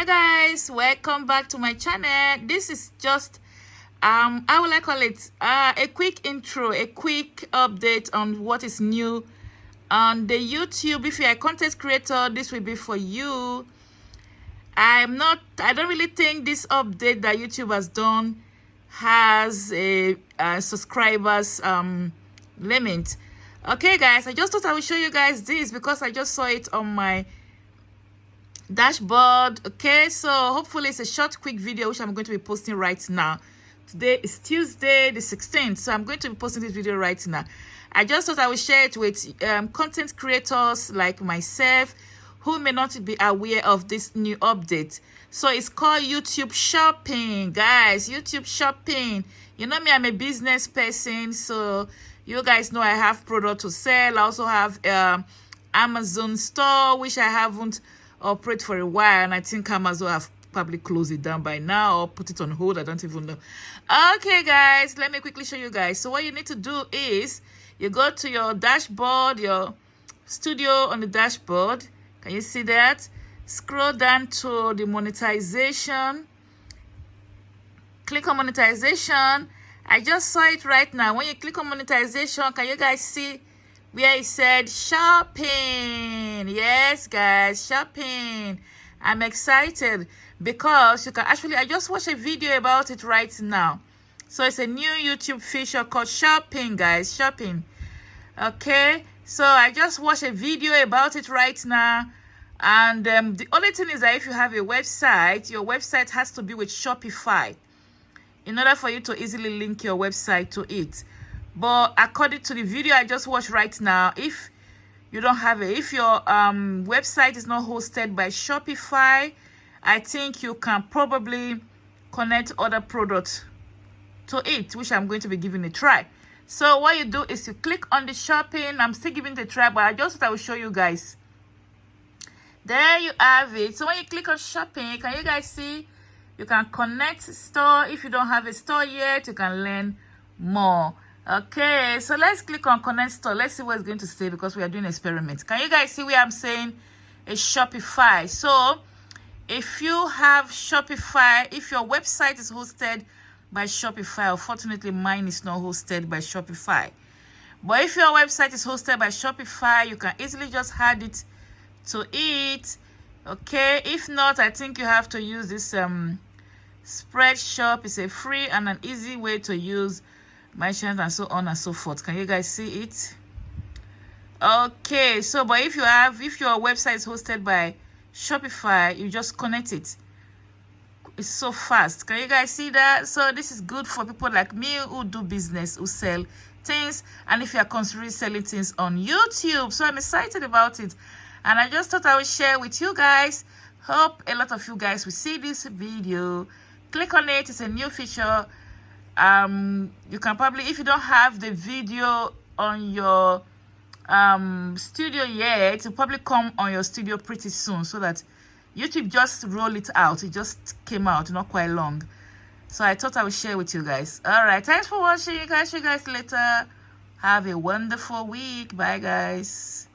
Hello guys, welcome back to my channel. This is just how will I call it, a quick intro, a quick update on what is new on the YouTube. If you're a content creator, this will be for you. I don't really think this update that YouTube has done has a subscribers limit. Okay guys, I just thought I would show you guys this because I just saw it on my dashboard. Okay, so hopefully it's a short quick video which I'm going to be posting right now. Today is Tuesday the 16th, so I'm going to be posting this video right now. I just thought I would share it with content creators like myself who may not be aware of this new update. So it's called YouTube Shopping, guys. YouTube Shopping. You know me, I'm a business person, so you guys know I have product to sell. I also have Amazon store, which I haven't operate for a while, and I think Amazon have probably closed it down by now or put it on hold. I don't even know. Okay guys, let me quickly show you guys. So what you need to do is you go to your dashboard, your studio on the dashboard. Can you see that? Scroll down to the monetization, click on monetization. I just saw it right now. When you click on monetization, can you guys see where it said shopping? Yes guys, shopping. I'm excited because you can actually, I just watched a video about it right now. So it's a new YouTube feature called shopping, guys. Shopping. Okay, so I just watched a video about it right now, and the only thing is that if you have a website, your website has to be with Shopify in order for you to easily link your website to it. But according to the video I just watched right now, if you don't have it, if your website is not hosted by Shopify, I think you can probably connect other products to it, which I'm going to be giving a try. So what you do is you click on the shopping. I'm still giving it a try, but I just thought I will show you guys. There you have it. So when you click on shopping, can you guys see you can connect store? If you don't have a store yet, you can learn more. Okay, so let's click on connect store. Let's see what it's going to say because we are doing experiments. Can you guys see where I'm saying a Shopify? So if you have Shopify, if your website is hosted by Shopify, unfortunately mine is not hosted by Shopify, but if your website is hosted by Shopify, you can easily just add it to it. Okay, if not, I think you have to use this Spreadshop. It's a free and an easy way to use merchant and so on and so forth. Can you guys see it? Okay, so but if your website is hosted by Shopify, you just connect it. It's so fast. Can you guys see that? So this is good for people like me who do business, who sell things, and if you are considering selling things on YouTube. So I'm excited about it, and I just thought I would share with you guys. Hope a lot of you guys will see this video. Click on it. It's a new feature. You can probably, if you don't have the video on your studio yet, it will probably come on your studio pretty soon, so that YouTube just roll it out. It just came out not quite long, so I thought I would share with you guys. All right, thanks for watching. Catch you guys later. Have a wonderful week. Bye guys.